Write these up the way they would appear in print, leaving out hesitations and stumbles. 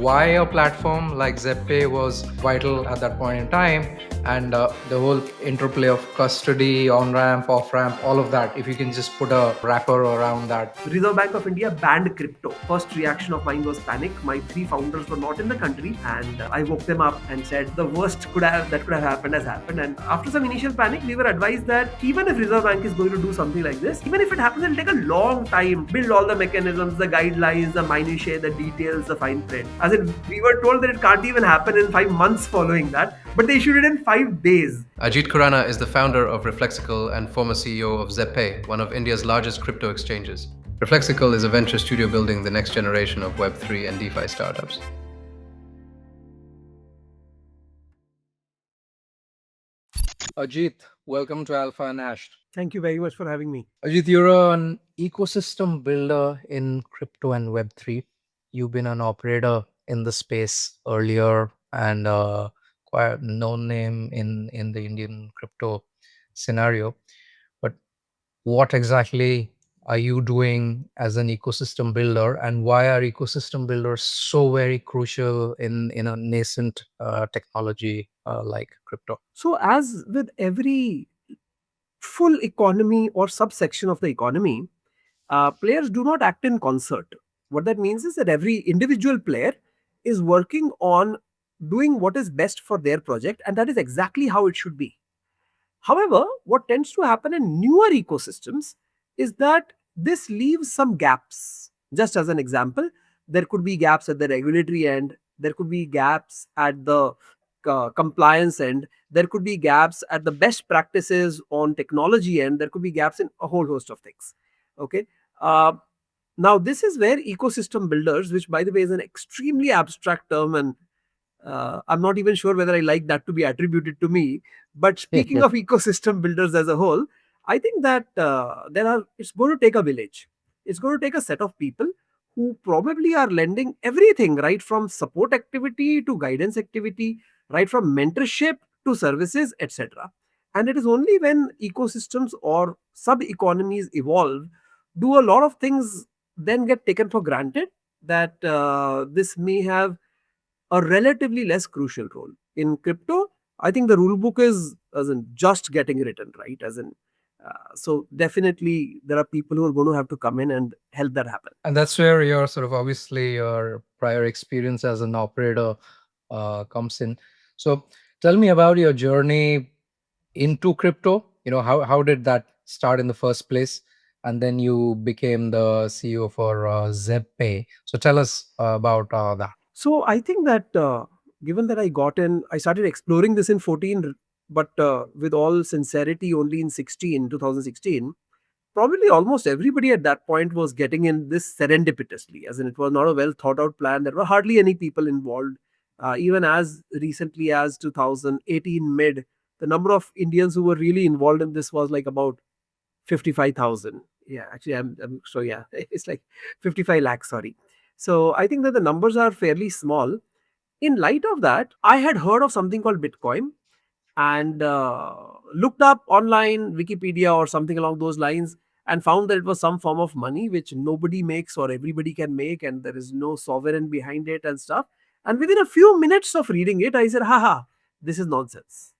why a platform like Zebpay was vital at that point in time, and the whole interplay of custody, on-ramp, off-ramp, all of that. If you can just put a wrapper around that. Reserve Bank of India banned crypto. First reaction of mine was panic. My three founders were not in the country, and I woke them up and said the worst that could have happened has happened. And after some initial panic, we were advised that even if Reserve Bank is going to do something like this, even if it happens, it'll take a long time. Build all the mechanisms, the guidelines, the minutiae, the details, the fine print. As in, we were told that it can't even happen in 5 months following that, but they issued it in 5 days. Ajeet Khurana is the founder of Reflexical and former CEO of Zebpay, one of India's largest crypto exchanges. Reflexical is a venture studio building the next generation of Web3 and DeFi startups. Ajeet, welcome to Alpha and Hash. Thank you very much for having me. Ajeet, you're an ecosystem builder in crypto and Web3. You've been an operator in the space earlier and quite a known name in the Indian crypto scenario. But what exactly are you doing as an ecosystem builder, and why are ecosystem builders so very crucial in a nascent technology like crypto? So, as with every full economy or subsection of the economy, players do not act in concert. What that means is that every individual player is working on doing what is best for their project, and that is exactly how it should be. However, what tends to happen in newer ecosystems is that this leaves some gaps. Just as an example, there could be gaps at the regulatory end, there could be gaps at the compliance end, there could be gaps at the best practices on technology end, there could be gaps in a whole host of things. Okay. Uh, Now, this is where ecosystem builders, which by the way is an extremely abstract term, and I'm not even sure whether I like that to be attributed to me. But speaking of ecosystem builders as a whole, I think that it's going to take a village. It's going to take a set of people who probably are lending everything, right from support activity to guidance activity, right from mentorship to services, etc. And it is only when ecosystems or sub economies evolve do a lot of things then get taken for granted that this may have a relatively less crucial role. In crypto, I think the rule book is as in just getting written, right? So definitely there are people who are going to have to come in and help that happen. And that's where your sort of obviously your prior experience as an operator comes in. So tell me about your journey into crypto. How did that start in the first place? And then you became the CEO for Zebpay. So tell us about that. So I think that given that I started exploring this in 14, but with all sincerity, only in 2016. Probably almost everybody at that point was getting in this serendipitously, as in it was not a well thought out plan. There were hardly any people involved. Even as recently as 2018 mid, the number of Indians who were really involved in this was like about 55,000. Yeah, actually, so yeah, it's like 55 lakhs, sorry. So I think that the numbers are fairly small. In light of that, I had heard of something called Bitcoin and looked up online, Wikipedia or something along those lines, and found that it was some form of money which nobody makes or everybody can make, and there is no sovereign behind it and stuff. And within a few minutes of reading it, I said, haha, this is nonsense.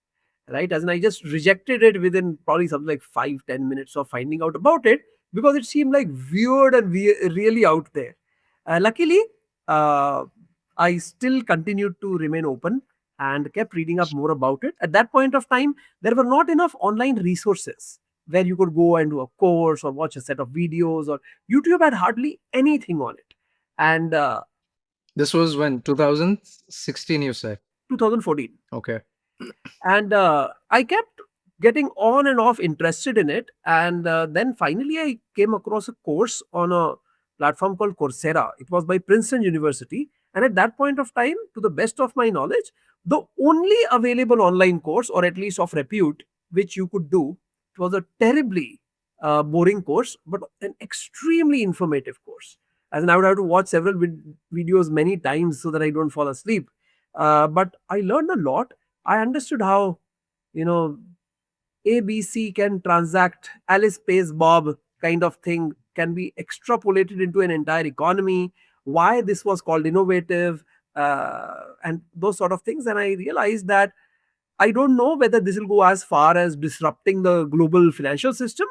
Right? As in, I just rejected it within probably something like 5-10 minutes of finding out about it because it seemed like weird and really out there. Luckily, uh, I still continued to remain open and kept reading up more about it. At that point of time, there were not enough online resources where you could go and do a course or watch a set of videos, or YouTube had hardly anything on it. And This was when 2016, you said. 2014. Okay. And I kept getting on and off interested in it. And then finally, I came across a course on a platform called Coursera. It was by Princeton University. And at that point of time, to the best of my knowledge, the only available online course, or at least of repute, which you could do, it was a terribly boring course, but an extremely informative course. As in, I would have to watch several videos many times so that I don't fall asleep. But I learned a lot. I understood how, you know, ABC can transact, Alice pays Bob kind of thing can be extrapolated into an entire economy, why this was called innovative, and those sort of things. And I realized that I don't know whether this will go as far as disrupting the global financial system,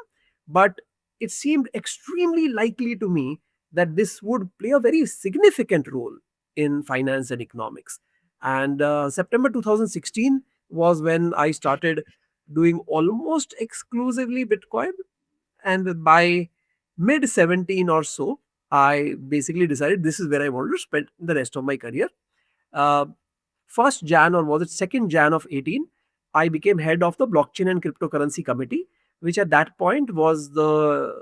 but it seemed extremely likely to me that this would play a very significant role in finance and economics. And September 2016 was when I started doing almost exclusively Bitcoin. And by mid 17 or so, I basically decided this is where I wanted to spend the rest of my career. Uh, 1st Jan, or was it 2nd Jan of 18, I became head of the blockchain and cryptocurrency committee, which at that point was the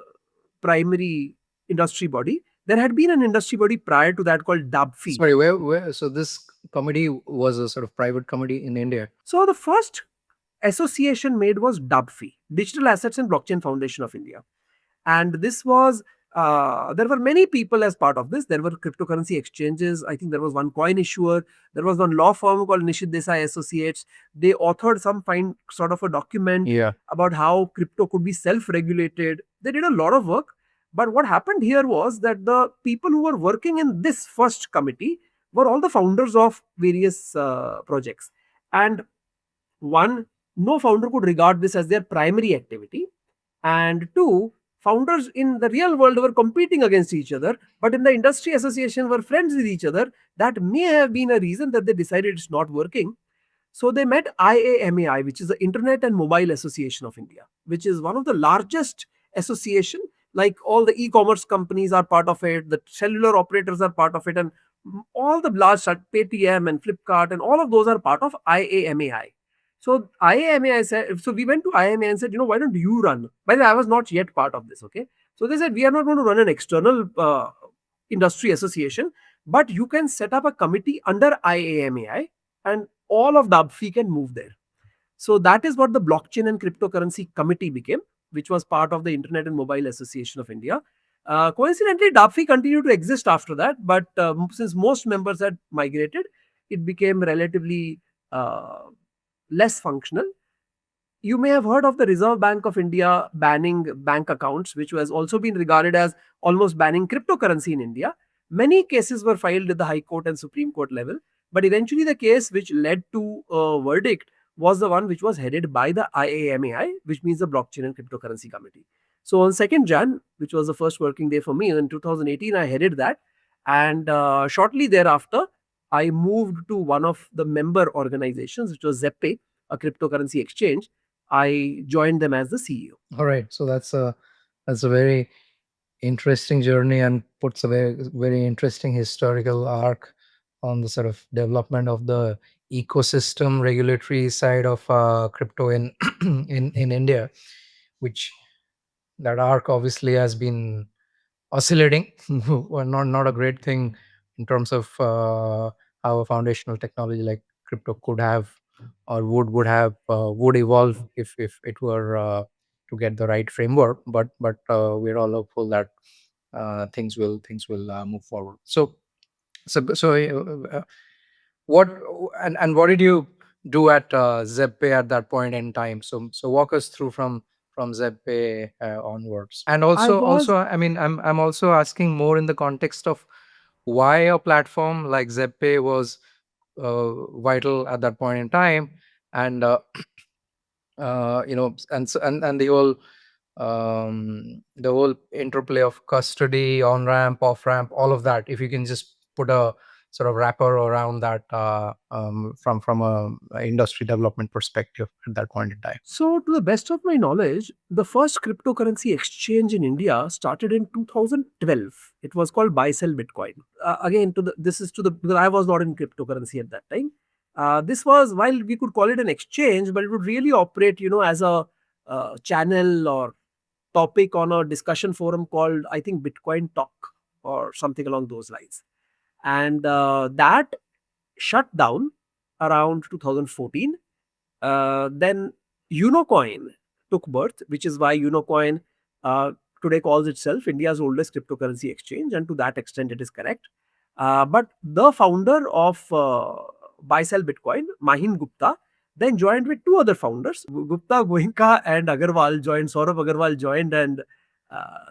primary industry body. There had been an industry body prior to that called DABFI. Sorry, where? So this committee was a sort of private committee in India. So the first association made was DABFI, Digital Assets and Blockchain Foundation of India. And this was, there were many people as part of this. There were cryptocurrency exchanges. I think there was one coin issuer. There was one law firm called Nishit Desai Associates. They authored some fine sort of a document Yeah. about how crypto could be self-regulated. They did a lot of work. But what happened here was that the people who were working in this first committee were all the founders of various projects. And one, no founder could regard this as their primary activity. And two, founders in the real world were competing against each other, but in the industry association were friends with each other. That may have been a reason that they decided it's not working. So they met IAMAI, which is the Internet and Mobile Association of India, which is one of the largest association. Like all the e-commerce companies are part of it, the cellular operators are part of it, and all the large Paytm and Flipkart and all of those are part of IAMAI. So IAMAI said, so we went to IAMAI and said, why don't you run? By the way, I was not yet part of this. Okay, so they said we are not going to run an external industry association, but you can set up a committee under IAMAI and all of DABFI can move there. So that is what the Blockchain and Cryptocurrency Committee became, which was part of the Internet and Mobile Association of India. Coincidentally, DABFI continued to exist after that, but since most members had migrated, it became relatively less functional. You may have heard of the Reserve Bank of India banning bank accounts, which has also been regarded as almost banning cryptocurrency in India. Many cases were filed at the High Court and Supreme Court level, but eventually the case which led to a verdict was the one which was headed by the IAMAI, which means the Blockchain and Cryptocurrency Committee. So on 2nd Jan, which was the first working day for me in 2018, I headed that. And shortly thereafter, I moved to one of the member organizations, which was Zebpay, a cryptocurrency exchange. I joined them as the CEO. All right. So that's a very interesting journey and puts a very interesting historical arc on the sort of development of the ecosystem regulatory side of crypto in in India, which that arc obviously has been oscillating. Well, not a great thing in terms of how a foundational technology like crypto could have or would evolve if it were to get the right framework. But we're all hopeful that things will move forward. So what and what did you do at Zebpay at that point in time? So walk us through from Zebpay onwards. And I also, was I mean, I'm also asking more in the context of why a platform like Zebpay was vital at that point in time, and and the whole interplay of custody, on ramp, off ramp, all of that. If you can just put a sort of wrapper around that from a industry development perspective at that point in time. So, to the best of my knowledge, the first cryptocurrency exchange in India started in 2012. It was called Buy Sell Bitcoin. Again, this is to the because I was not in cryptocurrency at that time. This was, while we could call it an exchange, but it would really operate, as a channel or topic on a discussion forum called, I think, Bitcoin Talk or something along those lines. And that shut down around 2014. Then Unocoin took birth, which is why Unocoin today calls itself India's oldest cryptocurrency exchange, and to that extent, it is correct. But the founder of Buy Sell Bitcoin, Mahin Gupta, then joined with two other founders, Gupta, Goenka, and Agarwal joined. Saurabh Agarwal joined and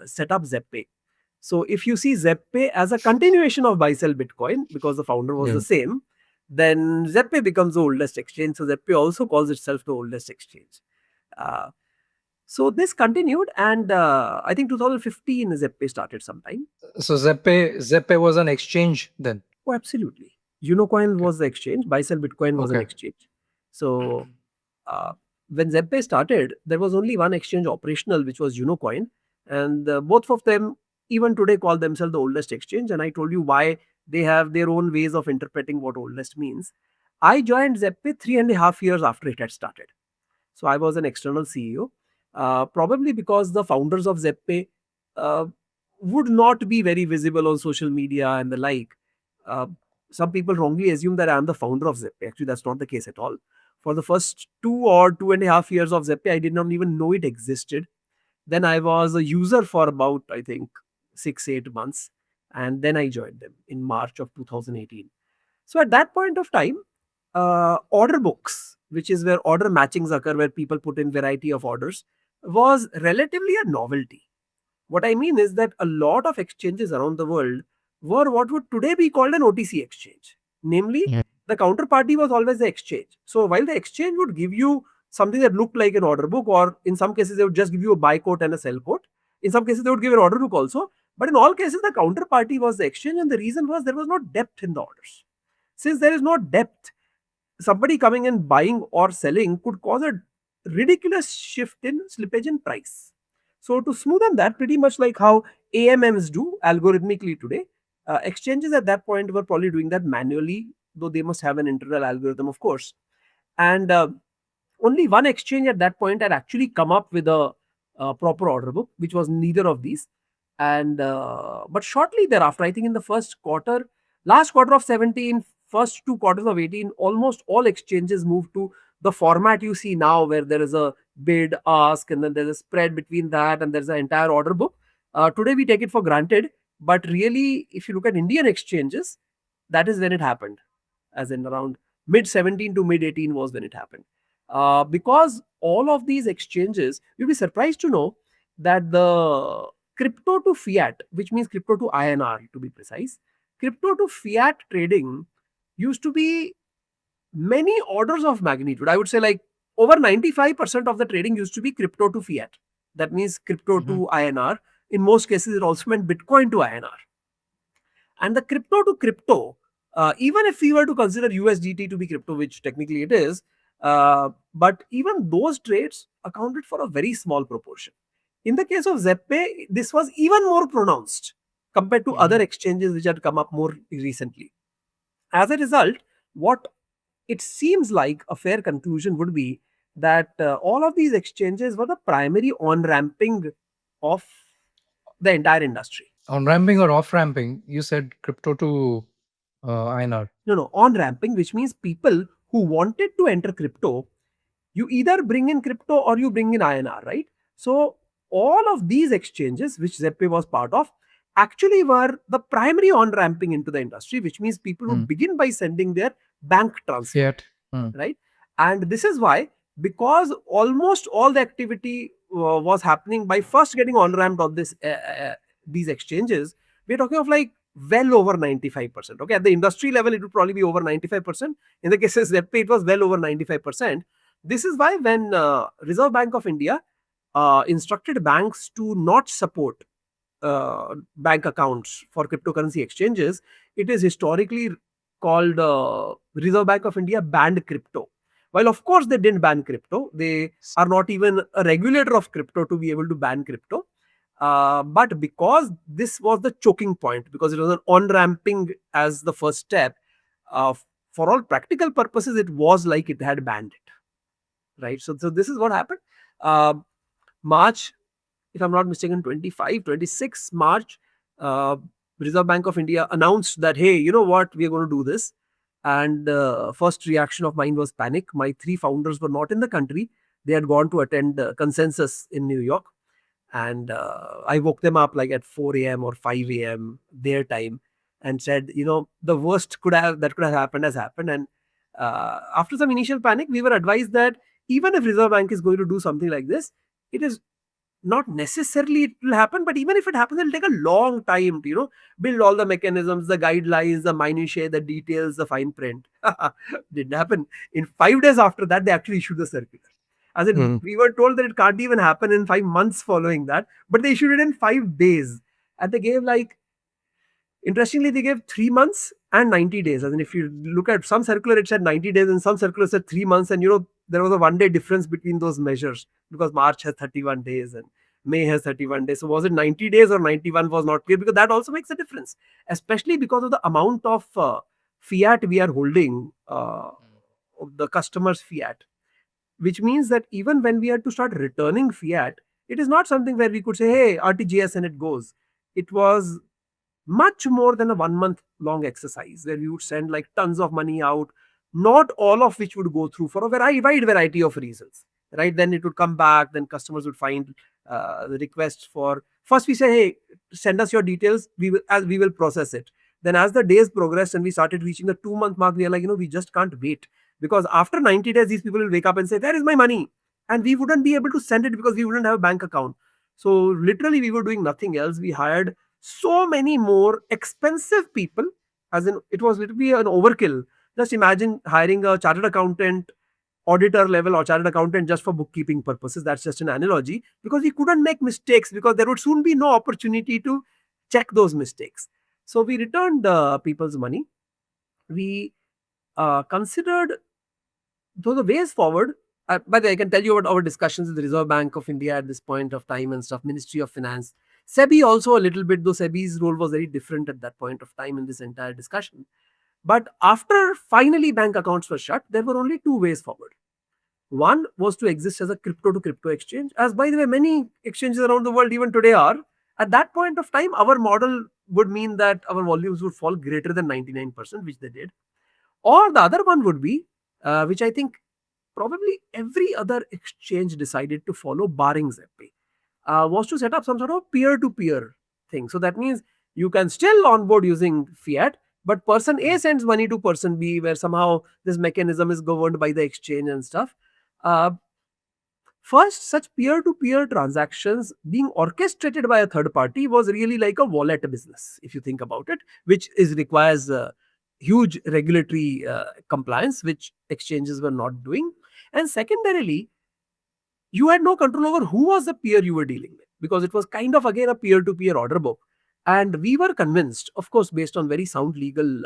set up Zebpay. So if you see Zebpay as a continuation of buy sell Bitcoin because the founder was the Yeah. same, then Zebpay becomes the oldest exchange. So Zebpay also calls itself the oldest exchange. Uh, so this continued, and I think 2015 Zebpay started sometime. So Zebpay was an exchange then. Oh, absolutely. Unocoin Okay. was the exchange. Buy sell Bitcoin was an Okay. exchange. So uh, when Zebpay started, there was only one exchange operational, which was Unocoin, and both of them even today call themselves the oldest exchange. And I told you why they have their own ways of interpreting what oldest means. I joined Zebpay 3.5 years after it had started. So I was an external CEO, probably because the founders of Zebpay uh, would not be very visible on social media and the like. Uh, some people wrongly assume that I am the founder of Zebpay. Actually, that's not the case at all. For the first 2 or 2.5 years of Zebpay, I did not even know it existed. Then I was a user for about, I think, 6, 8 months. And then I joined them in March of 2018. So at that point of time, order books, which is where order matchings occur, where people put in variety of orders, was relatively a novelty. What I mean is that a lot of exchanges around the world were what would today be called an OTC exchange. Namely, Yeah. the counterparty was always the exchange. So while the exchange would give you something that looked like an order book, or in some cases they would just give you a buy quote and a sell quote. In some cases they would give an order book also. But in all cases, the counterparty was the exchange, and the reason was there was no depth in the orders. Since there is no depth, somebody coming and buying or selling could cause a ridiculous shift in slippage in price. So to smoothen that, pretty much like how AMMs do algorithmically today, exchanges at that point were probably doing that manually, though they must have an internal algorithm, of course. And only one exchange at that point had actually come up with a proper order book, which was neither of these. And but shortly thereafter, I think in the first quarter, last quarter of 17, first 2 quarters of 18, almost all exchanges moved to the format you see now, where there is a bid, ask, and then there's a spread between that, and there's an entire order book. Today we take it for granted, but really, if you look at Indian exchanges, that is when it happened, as in around mid 17 to mid 18 was when it happened. Because all of these exchanges, you'll be surprised to know that the crypto to fiat, which means crypto to INR to be precise, crypto to fiat trading used to be many orders of magnitude. I would say like over 95% of the trading used to be crypto to fiat. That means crypto Mhm. to INR. In most cases, it also meant Bitcoin to INR. And the crypto to crypto, even if we were to consider USDT to be crypto, which technically it is, but even those trades accounted for a very small proportion. In the case of Zebpay, this was even more pronounced compared to other Mhm. exchanges which had come up more recently. As a result, what it seems like a fair conclusion would be that all of these exchanges were the primary on ramping of the entire industry. On ramping or off ramping, you said crypto to INR. No, no, on ramping, which means people who wanted to enter crypto, you either bring in crypto or you bring in INR, right? So all of these exchanges, which Zeppe was part of, actually were the primary on ramping into the industry, which means people would Mm. begin by sending their bank transfer, Fiat. Mm. right? And this is why, because almost all the activity was happening by first getting on ramped on these exchanges, we're talking of like well over 95%. Okay, at the industry level, it would probably be over 95%. In the cases of Zepay, it was well over 95%. This is why when Reserve Bank of India instructed banks to not support bank accounts for cryptocurrency exchanges, it is historically called Reserve Bank of India banned crypto. While of course they didn't ban crypto, they are not even a regulator of crypto to be able to ban crypto. But because this was the choking point, because it was an on ramping as the first step, uh, for all practical purposes, it was like it had banned it, right? So this is what happened. Uh, March, if I'm not mistaken, 25, 26 March, uh, Reserve Bank of India announced that, hey, you know what, we are going to do this. And first reaction of mine was panic. My three founders were not in the country. They had gone to attend consensus in New York. And I woke them up like at 4 a.m. or 5 a.m. their time and said, the worst could have happened has happened. And after some initial panic, we were advised that even if Reserve Bank is going to do something like this, it is not necessarily it will happen, but even if it happens, it'll take a long time to, build all the mechanisms, the guidelines, the minutiae, the details, the fine print. Didn't happen. In 5 days after that, they actually issued the circular. As in, Mm. we were told that it can't even happen in 5 months following that, but they issued it in 5 days. And they gave like, interestingly, they gave 3 months and 90 days. And if you look at some circular, it said 90 days, and some circular said 3 months. And there was a 1 day difference between those measures because March has 31 days and May has 31 days. So was it 90 days or 91 was not clear, because that also makes a difference, especially because of the amount of fiat we are holding, of the customer's fiat, which means that even when we had to start returning fiat, it is not something where we could say, hey, RTGS and it goes. It was much more than a 1 month long exercise where we would send like tons of money out, not all of which would go through for a wide variety of reasons, right? Then it would come back, then customers would find the requests for, first we say, hey, send us your details, we will process it. Then as the days progressed and we started reaching the 2 month mark, we are like, we just can't wait, because after 90 days these people will wake up and say, where is my money? And we wouldn't be able to send it because we wouldn't have a bank account. So literally we were doing nothing else. We hired so many more expensive people, as in it was literally an overkill. Just imagine hiring a chartered accountant, auditor level or chartered accountant just for bookkeeping purposes. That's just an analogy, because we couldn't make mistakes because there would soon be no opportunity to check those mistakes. So we returned people's money. We considered, so the ways forward. By the way, I can tell you about our discussions with the Reserve Bank of India at this point of time and stuff, Ministry of Finance, SEBI also a little bit, though SEBI's role was very different at that point of time in this entire discussion. But after finally bank accounts were shut, there were only two ways forward. One was to exist as a crypto to crypto exchange, as by the way, many exchanges around the world even today are. At that point of time, our model would mean that our volumes would fall greater than 99%, which they did. Or the other one would be, which I think probably every other exchange decided to follow, barring Zebpay, was to set up some sort of peer-to-peer thing. So that means you can still onboard using fiat, but person A sends money to person B, where somehow this mechanism is governed by the exchange and stuff. Uh, First, such peer-to-peer transactions being orchestrated by a third party was really like a wallet business, if you think about it, which requires huge regulatory compliance, which exchanges were not doing. And secondarily, you had no control over who was the peer you were dealing with, because it was kind of again a peer-to-peer order book. And we were convinced, of course, based on very sound legal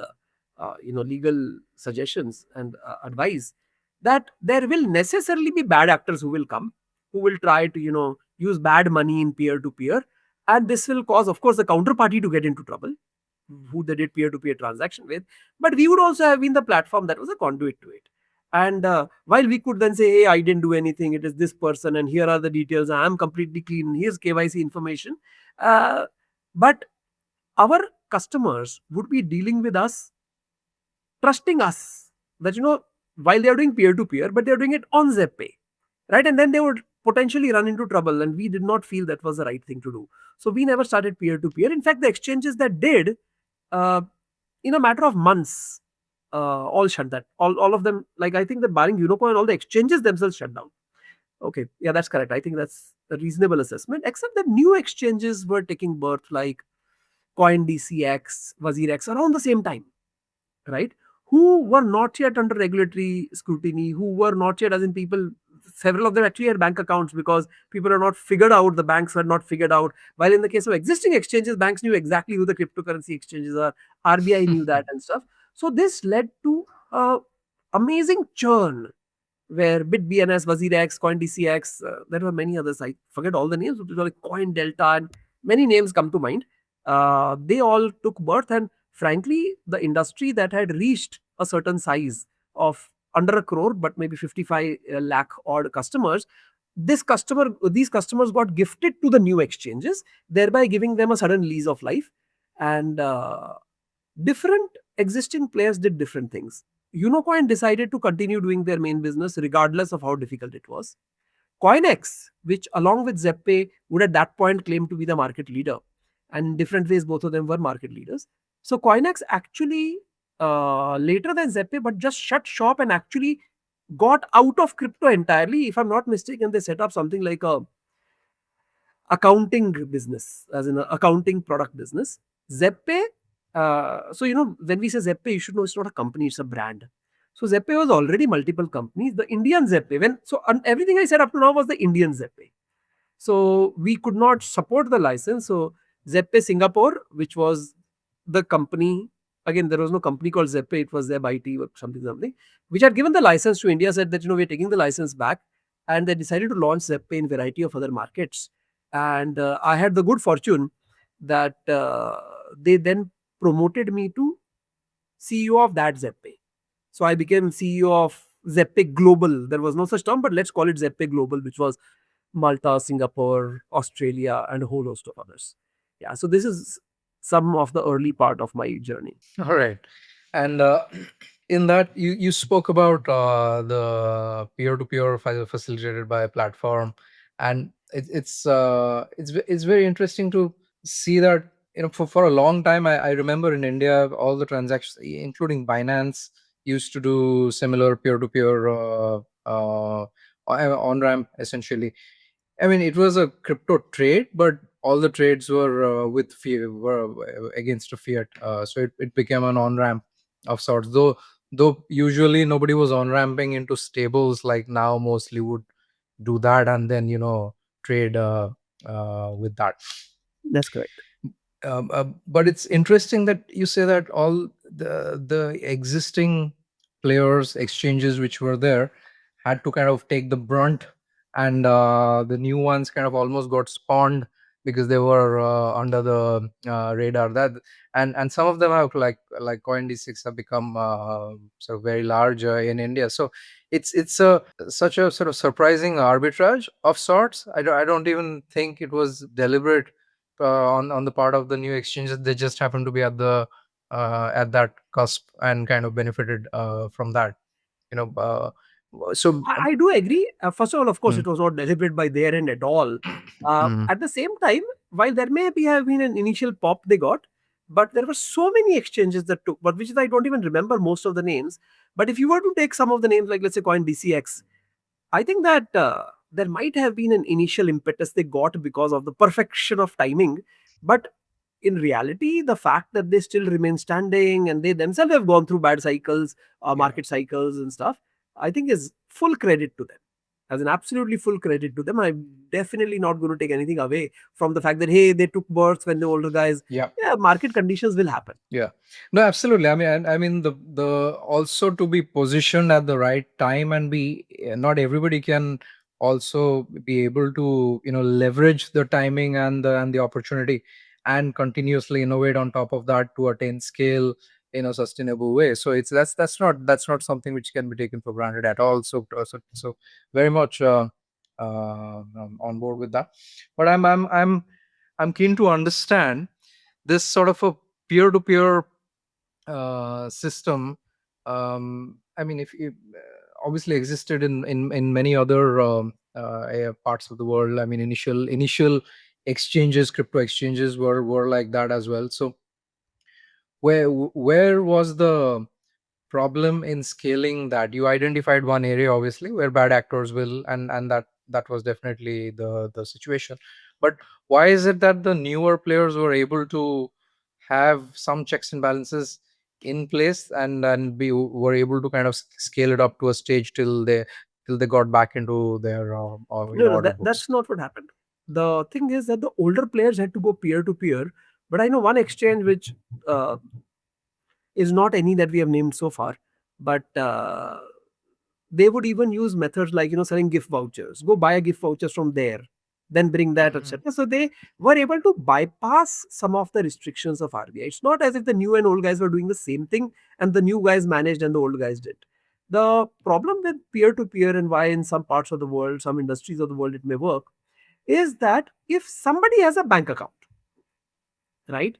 suggestions and advice, that there will necessarily be bad actors who will come, who will try to use bad money in peer-to-peer, and this will cause, of course, the counterparty to get into trouble, who they did peer-to-peer transaction with. But we would also have been the platform that was a conduit to it. And while we could then say, hey, I didn't do anything, it is this person, and here are the details, I am completely clean, here's KYC information. Uh, but our customers would be dealing with us, trusting us that, while they are doing peer to peer, but they are doing it on Zebpay, right? And then they would potentially run into trouble, and we did not feel that was the right thing to do. So we never started peer to peer. In fact, the exchanges that did, uh, in a matter of months, all shut that. All of them, like I think that barring Unicoin, all the exchanges themselves shut down. Okay, yeah, that's correct. I think that's a reasonable assessment. Except that new exchanges were taking birth, like CoinDCX, WazirX, around the same time, right? Who were not yet under regulatory scrutiny, who were not yet, as in people, several of them actually had bank accounts because people are not figured out, the banks were not figured out. While in the case of existing exchanges, banks knew exactly who the cryptocurrency exchanges are, RBI knew that and stuff. So this led to amazing churn where BitBNS, WazirX, CoinDCX, there were many others. I forget all the names, but like Coin Delta and many names come to mind. They all took birth, and frankly, the industry that had reached a certain size of under a crore, but maybe 55 lakh odd customers, these customers got gifted to the new exchanges, thereby giving them a sudden lease of life. And different existing players did different things. Unocoin decided to continue doing their main business regardless of how difficult it was. Coinex, which along with Zebpay would at that point claim to be the market leader, and in different ways both of them were market leaders. So Coinex actually later than Zebpay, but just shut shop and actually got out of crypto entirely. If I'm not mistaken, they set up something like a accounting business, as in an accounting product business. Zebpay, so when we say Zebpay, you should know it's not a company, it's a brand. So Zebpay was already multiple companies. The Indian Zebpay, everything I said up to now was the Indian Zebpay. So we could not support the license. So Zebpay Singapore, which was the company, again, there was no company called Zebpay, it was Zeb IT or something, which had given the license to India, said that, we're taking the license back. And they decided to launch Zebpay in variety of other markets. And I had the good fortune that they then promoted me to CEO of that Zebpay. So I became CEO of Zebpay Global. There was no such term, but let's call it Zebpay Global, which was Malta, Singapore, Australia, and a whole host of others. Yeah, so this is some of the early part of my journey. All right. And in that, you spoke about the peer-to-peer facilitated by a platform, and it's very interesting to see that, for a long time, I remember in India all the transactions, including Binance, used to do similar peer-to-peer on ramp essentially. I mean, it was a crypto trade, but all the trades were with fiat, were against a fiat. So it became an on ramp of sorts. Though usually nobody was on ramping into stables like now. Mostly would do that and then trade with that. That's correct. But it's interesting that you say that all the existing players, exchanges which were there, had to kind of take the brunt, and the new ones kind of almost got spawned because they were under the radar. And some of them have, like CoinD6, have become sort of very large in India. So it's such a sort of surprising arbitrage of sorts. I don't even think it was deliberate on the part of the new exchanges. They just happen to be at that cusp and kind of benefited from that. You know, so I do agree. First of all, of course, mm, it was not deliberate by their end at all. mm, At the same time, while there may be have been an initial pop they got, but there were so many exchanges that took, but which is I don't even remember most of the names. But if you were to take some of the names, like let's say Coin DCX, I think that there might have been an initial impetus they got because of the perfection of timing. But in reality, the fact that they still remain standing and they themselves have gone through bad cycles, yeah. market cycles and stuff, I think is full credit to them. As an absolutely full credit to them. I'm definitely not going to take anything away from the fact that, hey, they took births when the older guys, Yeah. yeah, market conditions will happen. Yeah, no, absolutely. I mean, the also to be positioned at the right time and be, not everybody can also be able to leverage the timing and the opportunity and continuously innovate on top of that to attain scale in a sustainable way. So that's not something which can be taken for granted at all. So very much on board with that. But I'm keen to understand this sort of a peer-to-peer system. I mean, if it obviously existed in many other parts of the world. I mean, initial exchanges, crypto exchanges were like that as well. So where was the problem in scaling that? You identified one area obviously where bad actors will, and that was definitely the situation. But why is it that the newer players were able to have some checks and balances in place, and were able to kind of scale it up to a stage till they got back into their No, no, order books? that's not what happened. The thing is that the older players had to go peer to peer. But I know one exchange which uh, is not any that we have named so far, but they would even use methods like selling gift vouchers. Go buy a gift vouchers from there, then bring that, Mhm. etc. So they were able to bypass some of the restrictions of RBI. It's not as if the new and old guys were doing the same thing and the new guys managed and the old guys did. The problem with peer to peer and why in some parts of the world, some industries of the world it may work is that if somebody has a bank account, right?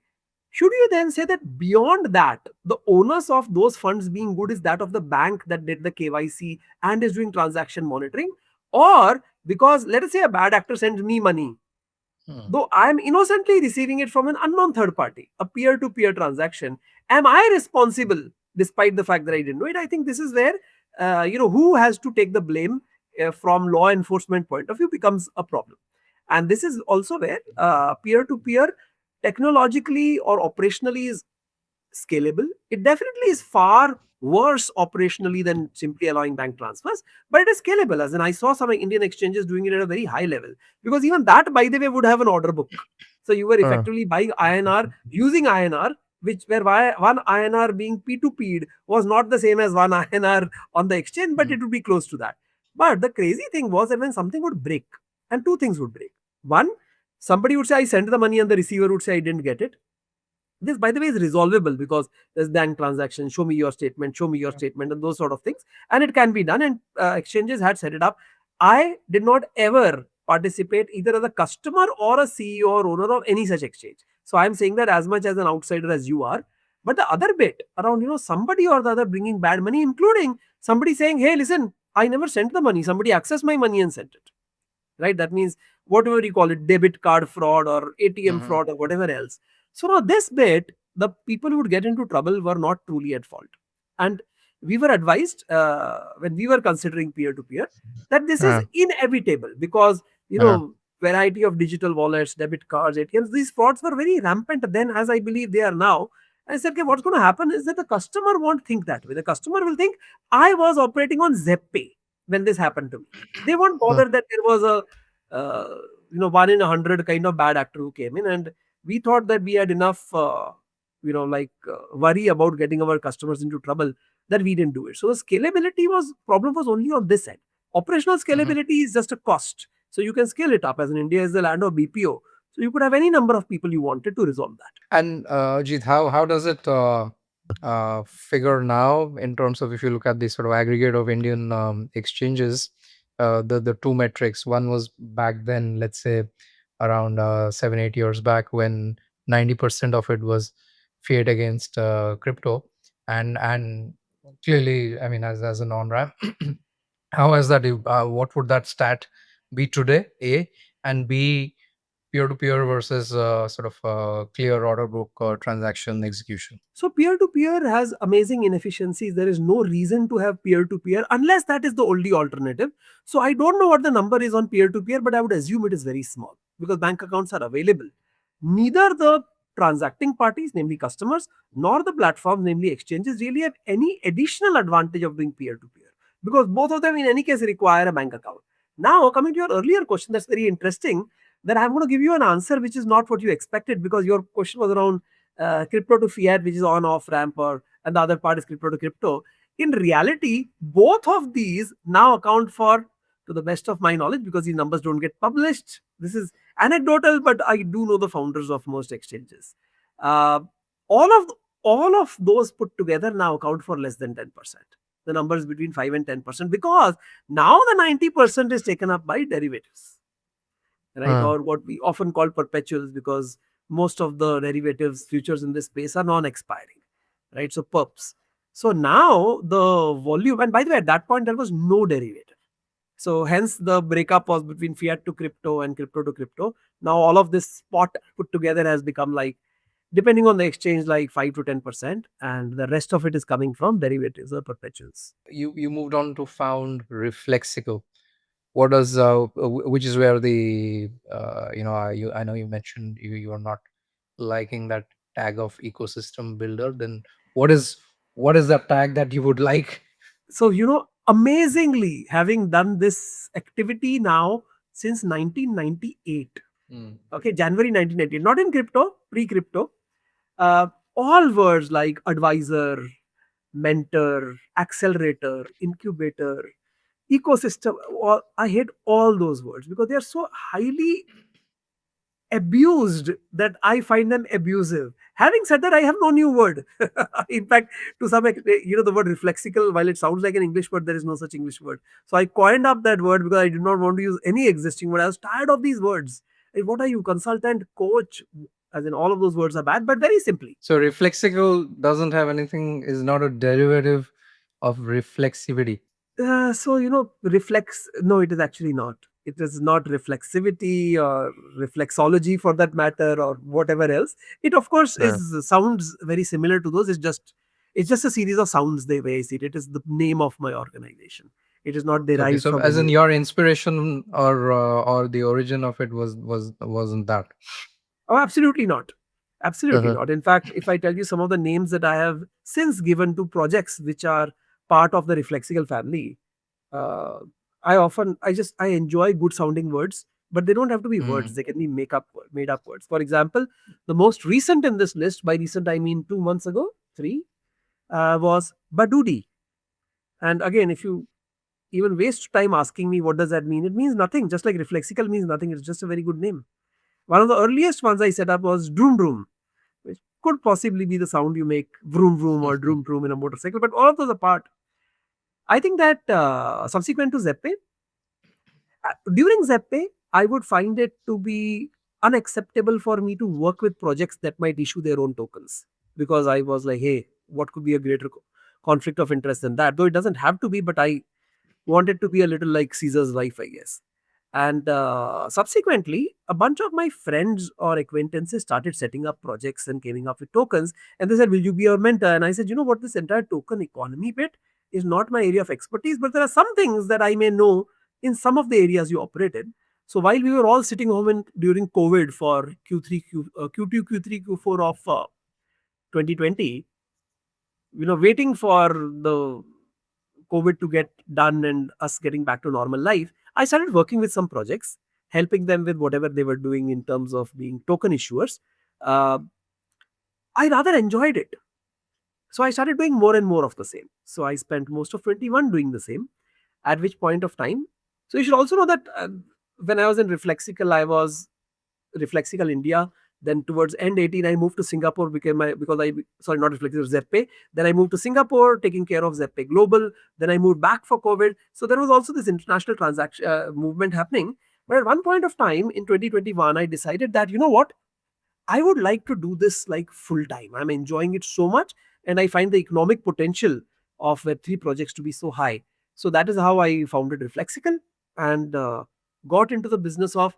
Should you then say that beyond that, the onus of those funds being good is that of the bank that did the KYC and is doing transaction monitoring? Or because let us say a bad actor sends me money, Hmm. though I am innocently receiving it from an unknown third party, a peer to peer transaction, am I responsible despite the fact that I didn't know it? I think this is where, who has to take the blame from law enforcement point of view becomes a problem. And this is also where peer to peer technologically or operationally is scalable. It definitely is far worse operationally than simply allowing bank transfers, but it is scalable. As in, I saw some Indian exchanges doing it at a very high level, because even that, by the way, would have an order book. So you were Uh, effectively buying INR using INR, which where one INR being P2P'd was not the same as one INR on the exchange, but mm, it would be close to that. But the crazy thing was that when something would break, and two things would break. One, somebody would say, I sent the money, and the receiver would say, I didn't get it. This, by the way, is resolvable because there's bank transaction, show me your statement, show me your statement, and those sort of things. And it can be done, and exchanges had set it up. I did not ever participate either as a customer or a CEO or owner of any such exchange. So I'm saying that as much as an outsider as you are. But the other bit around, somebody or the other bringing bad money, including somebody saying, hey, listen, I never sent the money. Somebody accessed my money and sent it. Right? That means whatever you call it, debit card fraud or ATM mhm, fraud or whatever else. So now this bit, the people who would get into trouble were not truly at fault. And we were advised when we were considering peer to peer that this is uh, inevitable because, uh, variety of digital wallets, debit cards, ATMs, these frauds were very rampant then, as I believe they are now. I said, okay, what's going to happen is that the customer won't think that way. The customer will think, I was operating on Zebpay when this happened to me. They won't uh, bother that there was a one in 100 kind of bad actor who came in, and we thought that we had enough worry about getting our customers into trouble, that we didn't do it. So the scalability was problem was only on this end. Operational mhm. scalability is just a cost, so you can scale it up. As in, India is the land of BPO, so you could have any number of people you wanted to resolve that. And Ajit, how does it figure now in terms of, if you look at the sort of aggregate of Indian exchanges, the two metrics. One was back then, let's say around 7 8 years back, when 90% of it was fiat against crypto, and clearly, I mean, as a non-RAM, how has that? What would that stat be today? A, and B, peer-to-peer versus sort of clear order book or transaction execution. So peer to peer has amazing inefficiencies. There is no reason to have peer to peer unless that is the only alternative. So I don't know what the number is on peer to peer, but I would assume it is very small because bank accounts are available. Neither the transacting parties, namely customers, nor the platforms, namely exchanges, really have any additional advantage of doing peer to peer because both of them, in any case, require a bank account. Now, coming to your earlier question, that's very interesting. That I'm going to give you an answer which is not what you expected, because your question was around crypto to fiat, which is on off ramp, or and the other part is crypto to crypto. In reality, both of these now account for, to the best of my knowledge, because these numbers don't get published. This is anecdotal, but I do know the founders of most exchanges. Uh, all of all of those put together now account for less than 10%. The numbers between 5 and 10%, because now the 90% is taken up by derivatives, right? Uh, Or what we often call perpetuals, because most of the derivatives futures in this space are non-expiring, right? So perps. So now the volume, and by the way, at that point there was no derivative. So hence the breakup was between fiat to crypto and crypto to crypto. Now all of this spot put together has become, like, depending on the exchange, like 5 to 10%, and the rest of it is coming from derivatives or perpetuals. you moved on to found Reflexical. What does which is where the I know you mentioned you are not liking that tag of ecosystem builder. Then what is the tag that you would like? So, amazingly, having done this activity now since 1998, Mm. okay, January 1998, not in crypto, pre crypto, uh, all words like advisor, mentor, accelerator, incubator, ecosystem, I hate all those words because they are so highly abused that I find them abusive. Having said that, I have no new word. In fact, to some extent, the word reflexical, while it sounds like an English word, there is no such English word. So I coined up that word because I did not want to use any existing word. I was tired of these words. Hey, what are you, consultant, coach? As in, all of those words are bad, but very simply. So Reflexical doesn't have anything, is not a derivative of reflexivity. Reflex. No, it is actually not. It is not reflexivity or reflexology, for that matter, or whatever else. It, of course, Uh, is sounds very similar to those. It's just a series of sounds. The way I see it, it is the name of my organization. It is not Okay, derived so from as in any. your inspiration or the origin of it wasn't that. Oh, absolutely not. Absolutely Uh-huh. not. In fact, if I tell you some of the names that I have since given to projects which are part of the Reflexical family, uh, I enjoy good sounding words, but they don't have to be words. Mm. They can be made up words. For example, the most recent in this list, by recent I mean 2 months ago, three, was Badudi. And again, if you even waste time asking me what does that mean, it means nothing. Just like Reflexical means nothing. It's just a very good name. One of the earliest ones I set up was Droom Droom, which could possibly be the sound you make vroom vroom or droom droom in a motorcycle, but all of those apart. I think that subsequent to Zeppe, during Zeppe, I would find it to be unacceptable for me to work with projects that might issue their own tokens, because I was like, hey, what could be a greater conflict of interest than that? Though it doesn't have to be, but I wanted to be a little like Caesar's wife, I guess. And subsequently, a bunch of my friends or acquaintances started setting up projects and coming up with tokens. And they said, will you be our mentor? And I said, you know what, this entire token economy bit is not my area of expertise, but there are some things that I may know in some of the areas you operate in. So while we were all sitting home during COVID for Q2, Q3, Q4 of 2020, waiting for the COVID to get done and us getting back to normal life, I started working with some projects, helping them with whatever they were doing in terms of being token issuers. Uh, I rather enjoyed it. So I started doing more and more of the same. So I spent most of 21 doing the same, at which point of time. So you should also know that when I was in Reflexical, I was Reflexical India. Then towards end 18, I moved to Singapore because I sorry, not Reflexical, Zebpay. Then I moved to Singapore, taking care of Zebpay Global. Then I moved back for COVID. So there was also this international transaction movement happening. But at one point of time in 2021, I decided that, you know what, I would like to do this like full time. I'm enjoying it so much, and I find the economic potential of Web3 projects to be so high. So that is how I founded Reflexical and got into the business of,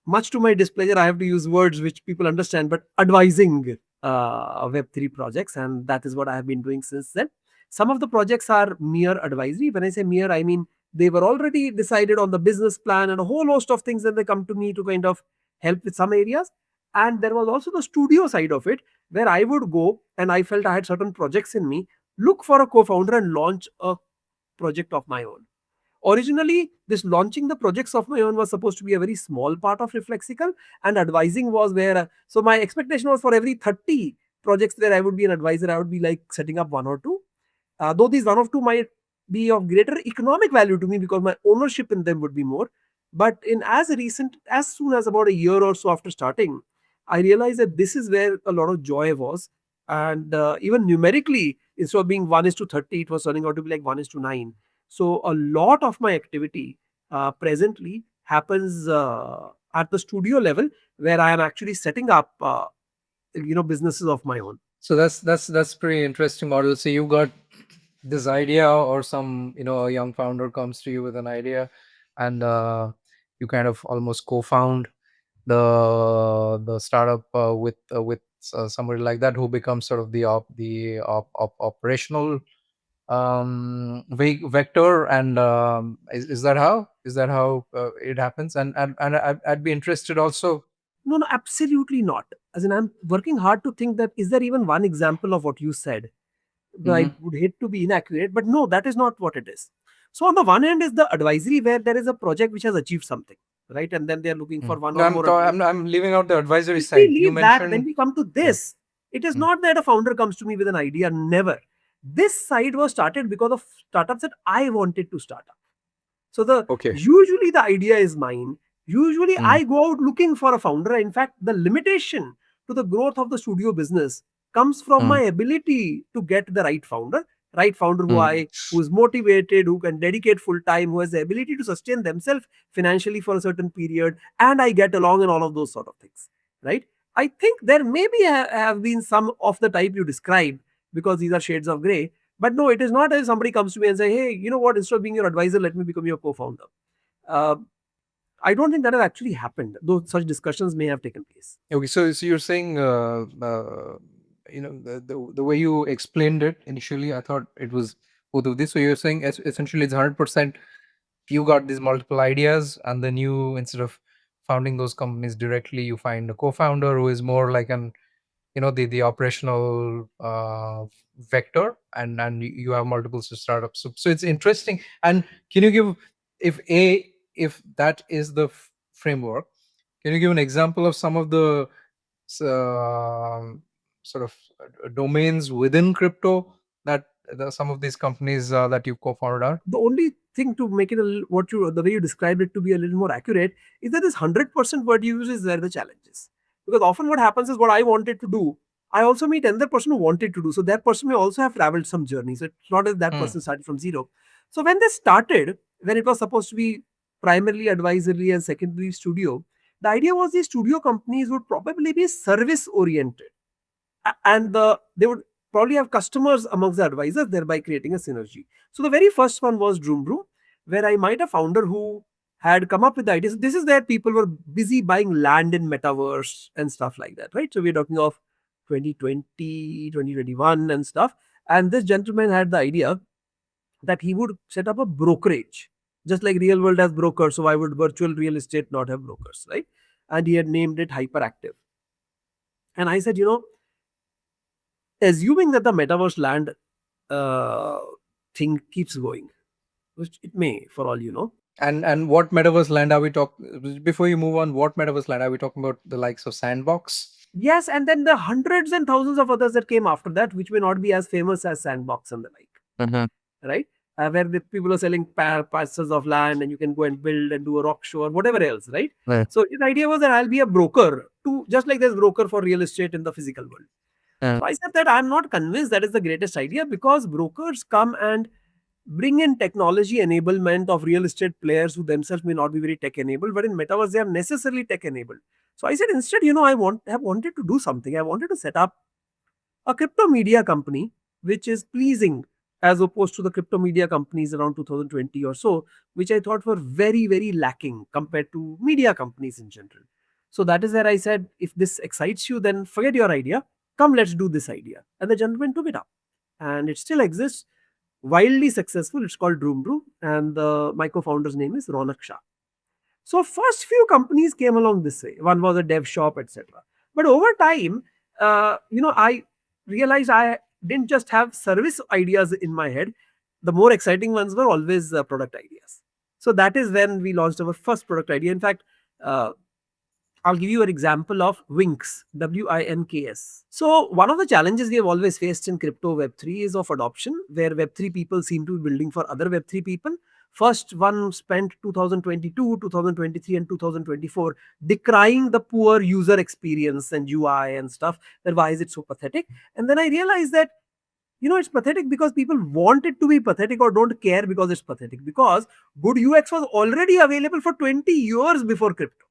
much to my displeasure, I have to use words which people understand, but advising Web3 projects. And that is what I have been doing since then. Some of the projects are mere advisory. When I say mere, I mean they were already decided on the business plan and a whole host of things, and they come to me to kind of help with some areas. And there was also the studio side of it, where I would go and I felt I had certain projects in me, look for a co founder and launch a project of my own. Originally, this launching the projects of my own was supposed to be a very small part of Reflexical, and advising was where. So my expectation was for every 30 projects where I would be an advisor, I would be like setting up one or two. Though these one or two might be of greater economic value to me because my ownership in them would be more. But as soon as about a year or so after starting, I realized that this is where a lot of joy was. And even numerically, instead of being 1 is to 30, it was turning out to be like 1 is to 9. So a lot of my activity presently happens at the studio level, where I am actually setting up, businesses of my own. So that's pretty interesting model. So you got this idea, or some, a young founder comes to you with an idea, and you kind of almost co-found the startup with somebody like that, who becomes sort of the operational vector. And is that how it happens? And I'd be interested also. No, no, absolutely not. As in, I'm working hard to think that is there even one example of what you said. But I Hmm. would hate to be inaccurate, but no, that is not what it is. So on the one hand is the advisory, where there is a project which has achieved something, right? And then they are looking for one No, or more advisors. I'm leaving out the advisory If we side. You leave that, when mentioned. we come to Yeah. this, it is Mm. not that a founder comes to me with an idea. Never. This side was started because of startups that I wanted to start up. So the Okay. usually the idea is mine. Usually Mm. I go out looking for a founder. In fact, the limitation to the growth of the studio business comes from Mm. my ability to get the right founder Mm. who is motivated, who can dedicate full time, who has the ability to sustain themselves financially for a certain period, and I get along and all of those sort of things. Right? I think there maybe have been some of the type you described, because these are shades of gray, but no, it is not as somebody comes to me and say, hey, you know what, instead of being your advisor, let me become your co-founder. Uh, I don't think that has actually happened, though such discussions may have taken place. Okay, so you're saying, the way you explained it initially, I thought it was who do this. So you're saying essentially it's 100% you got these multiple ideas, and then you, instead of founding those companies directly, you find a co-founder who is more like an, the operational vector, and you have multiple startups. So it's interesting. And can you give, if that is the framework, can you give an example of some of the um sort of domains within crypto that some of these companies that you co-founded are? The only thing to make it a little, the way you described it to be a little more accurate is that this 100% word you use is where the challenge is. Because often what happens is what I wanted to do, I also meet another person who wanted to do. So that person may also have traveled some journey. So it's not as that Hmm. person started from zero. So when they started, when it was supposed to be primarily advisory and secondary studio, the idea was these studio companies would probably be service oriented, and they would probably have customers amongst the advisors, thereby creating a synergy. So the very first one was Droom Brew, where I met a founder who had come up with the ideas. This is where people were busy buying land in metaverse and stuff like that, right? So we're talking of 2020, 2021 and stuff. And this gentleman had the idea that he would set up a brokerage, just like real world has brokers. So why would virtual real estate not have brokers, right? And he had named it Hyperactive. And I said, assuming that the metaverse land uh, thing keeps going, which it may, for all you know. And what metaverse land are we talking? Before you move on, what metaverse land are we talking about? The likes of Sandbox? Yes, and then the hundreds and thousands of others that came after that, which may not be as famous as Sandbox and the like, right? Where the people are selling parcels of land and you can go and build and do a rock show or whatever else, right? Right. So the idea was that I'll be a broker to, just like there's broker for real estate in the physical world. So I said that I'm not convinced that is the greatest idea, because brokers come and bring in technology enablement of real estate players who themselves may not be very tech enabled, but in metaverse they are necessarily tech enabled. So I said, instead, have wanted to do something. I wanted to set up a crypto media company which is pleasing, as opposed to the crypto media companies around 2020 or so, which I thought were very, very lacking compared to media companies in general. So that is where I said, if this excites you, then forget your idea. Come, let's do this idea. And the gentleman took it up. And it still exists, wildly successful. It's called Droom Brew. And my co-founder's name is Ronak Shah. So first few companies came along this way. One was a dev shop, etc. But over time, I realized I didn't just have service ideas in my head. The more exciting ones were always product ideas. So that is when we launched our first product idea. In fact, uh, I'll give you an example of Winks, WINKS. So, one of the challenges we have always faced in crypto Web3 is of adoption, where Web3 people seem to be building for other Web3 people. First one spent 2022, 2023, and 2024 decrying the poor user experience and UI and stuff. That why is it so pathetic? And then I realized that it's pathetic because people want it to be pathetic or don't care because it's pathetic. Because good UX was already available for 20 years before crypto.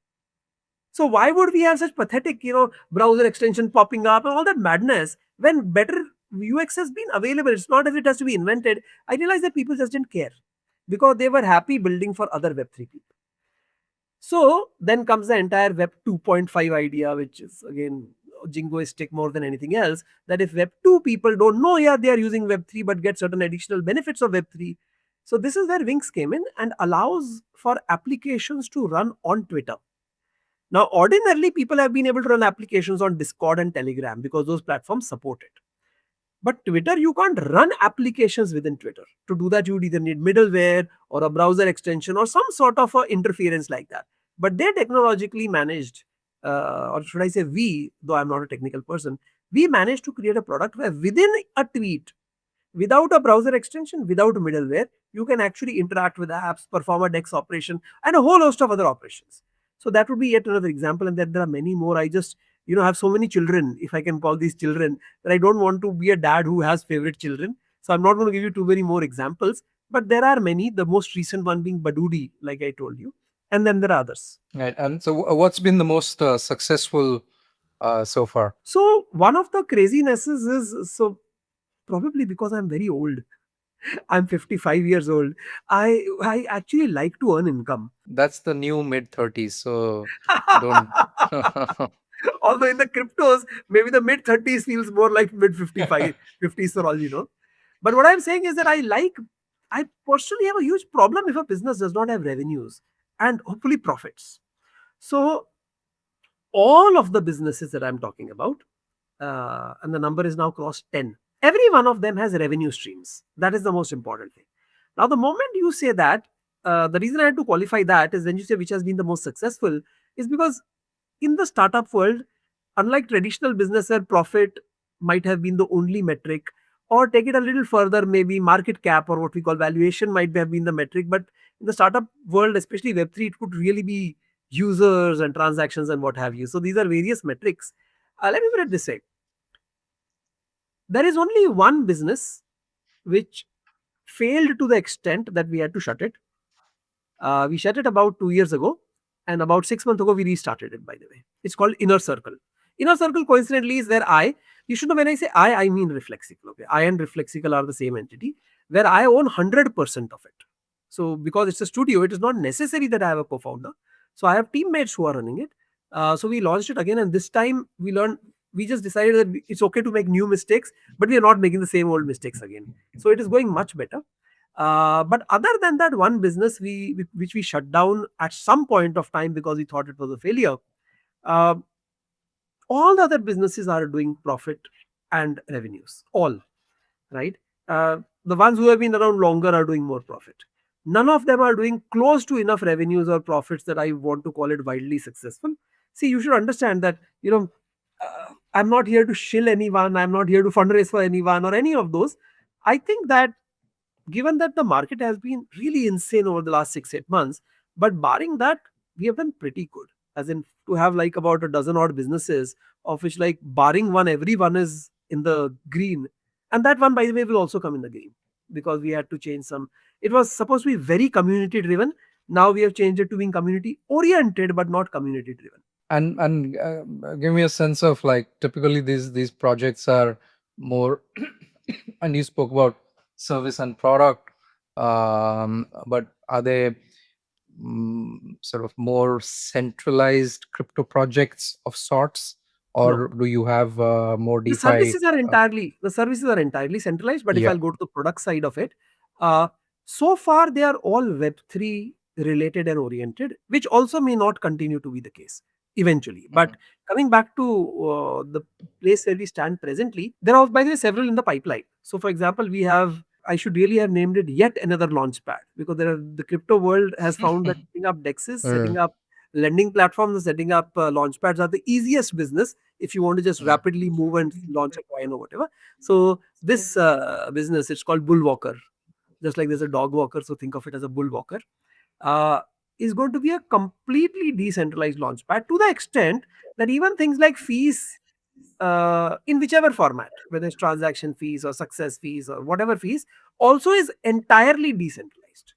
So why would we have such pathetic, browser extension popping up and all that madness when better UX has been available? It's not as it has to be invented. I realized that people just didn't care because they were happy building for other Web3 people. So then comes the entire Web 2.5 idea, which is again jingoistic more than anything else. That if Web 2 people don't know, yeah, they are using Web 3 but get certain additional benefits of Web 3. So this is where Wings came in and allows for applications to run on Twitter. Now, ordinarily, people have been able to run applications on Discord and Telegram because those platforms support it. But Twitter, you can't run applications within Twitter. To do that, you would either need middleware or a browser extension or some sort of a interference like that. But they technologically managed, or should I say we, though I'm not a technical person, we managed to create a product where within a tweet, without a browser extension, without middleware, you can actually interact with apps, perform a DEX operation, and a whole host of other operations. So that would be yet another example, and then there are many more. I just, have so many children, if I can call these children, that I don't want to be a dad who has favorite children. So I'm not going to give you too many more examples, but there are many. The most recent one being Badudi, like I told you, and then there are others. Right. And so, what's been the most successful so far? So one of the crazinesses is, so probably because I'm very old. I'm 55 years old. I actually like to earn income. That's the new mid 30s. So don't. Although in the cryptos, maybe the mid 30s feels more like mid 55, 50s for all you know. But what I'm saying is that I personally have a huge problem if a business does not have revenues and hopefully profits. So all of the businesses that I'm talking about, and the number is now crossed 10. Every one of them has revenue streams. That is the most important thing. Now, the moment you say that, the reason I had to qualify that is when you say which has been the most successful, is because in the startup world, unlike traditional business where profit might have been the only metric, or take it a little further, maybe market cap or what we call valuation might have been the metric. But in the startup world, especially Web3, it could really be users and transactions and what have you. So these are various metrics. Let me put it this way: there is only one business which failed to the extent that we had to shut it. We shut it about 2 years ago, and about 6 months ago, we restarted it, by the way. It's called Inner Circle. Inner Circle, coincidentally, is where you should know when I say I mean Reflexical. Okay? I and Reflexical are the same entity, where I own 100% of it. So, because it's a studio, it is not necessary that I have a co founder. So, I have teammates who are running it. So, we launched it again, and this time we just decided that it's okay to make new mistakes, but we are not making the same old mistakes again. So, it is going much better. But other than that one business which we shut down at some point of time because we thought it was a failure, uh, all the other businesses are doing profit and revenues. All right. The ones who have been around longer are doing more profit. None of them are doing close to enough revenues or profits that I want to call it wildly successful. See, you should understand that I'm not here to shill anyone. I'm not here to fundraise for anyone or any of those. I think that given that the market has been really insane over the last 6 8 months, but barring that, we have done pretty good. As in, to have like about a dozen odd businesses, of which, like, barring one, everyone is in the green. And that one, by the way, will also come in the green because we had to change some. It was supposed to be very community driven. Now we have changed it to being community oriented, but not community driven. And give me a sense of, like, typically these projects are more and you spoke about service and product, but are they sort of more centralized crypto projects of sorts, No, or do you have more the DeFi? services are entirely centralized. But if Yeah. I'll go to the product side of it, uh, so far they are all Web3 related and oriented, which also may not continue to be the case eventually. But coming back to the place where we stand presently, there are, by the way, several in the pipeline. So, for example, we have, I should really have named it yet another launchpad, because the crypto world has found that setting up dexes, Mm, setting up lending platforms, and setting up launchpads are the easiest business if you want to just mm, rapidly move and launch a coin or whatever. So this business, it's called bull walker, just like there's a dog walker, so think of it as a bull walker. uh, is going to be a completely decentralized launchpad, to the extent that even things like fees, in whichever format, whether it's transaction fees or success fees or whatever fees, also is entirely decentralized,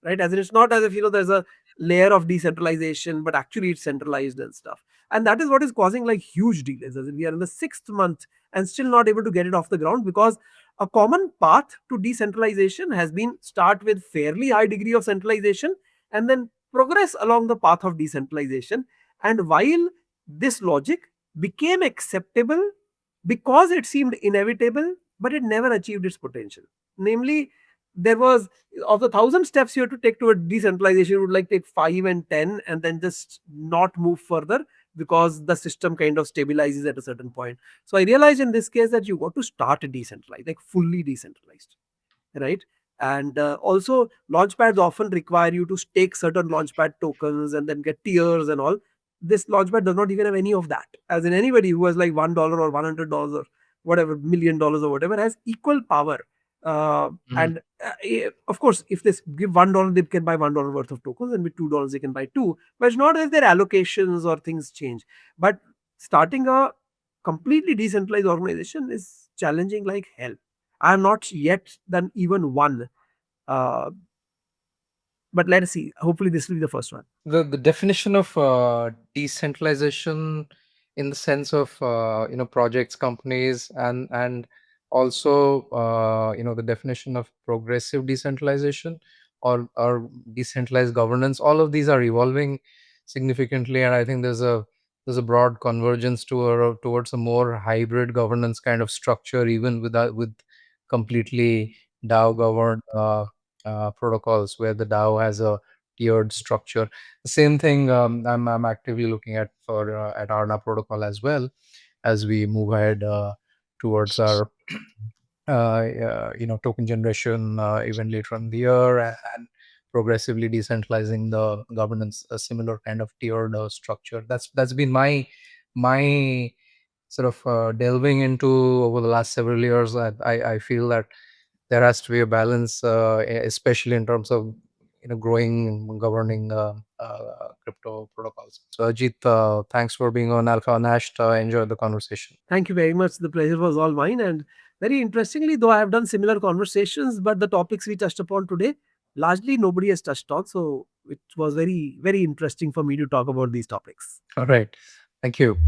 right? As in, it's not as if there's a layer of decentralization, but actually it's centralized and stuff. And that is what is causing like huge delays. As in, we are in the 6th month and still not able to get it off the ground, because a common path to decentralization has been start with fairly high degree of centralization and then progress along the path of decentralization. And while this logic became acceptable because it seemed inevitable, but it never achieved its potential. Namely, there was, of the 1,000 steps you have to take toward decentralization, you would like take 5 and 10 and then just not move further, because the system kind of stabilizes at a certain point. So I realized in this case that you got to start decentralized, like fully decentralized, right? And also, launchpads often require you to stake certain launchpad tokens and then get tiers and all. This launchpad does not even have any of that. As in, anybody who has like $1 or $100 or whatever, $1 million or whatever, has equal power. mm. And of course, if they give $1, they can buy $1 worth of tokens, and with $2 they can buy two. But it's not as their allocations or things change. But starting a completely decentralized organization is challenging like hell. I have not yet done even one. Uh, but let us see. Hopefully, this will be the first one. The definition of decentralization in the sense of projects, companies, and also the definition of progressive decentralization, or decentralized governance, all of these are evolving significantly, and I think there's a broad convergence towards a more hybrid governance kind of structure, even with completely DAO governed protocols where the DAO has a tiered structure. The same thing I'm actively looking at for at Arna protocol as well, as we move ahead towards our token generation even later in the year, and progressively decentralizing the governance, a similar kind of tiered structure. That's been my sort of delving into over the last several years. I feel that there has to be a balance, especially in terms of growing and governing crypto protocols. So Ajit, thanks for being on Alpha Unashed. Enjoyed the conversation. Thank you very much. The pleasure was all mine. And very interestingly, though I have done similar conversations, but the topics we touched upon today, largely nobody has touched on. So it was very, very interesting for me to talk about these topics. All right, thank you.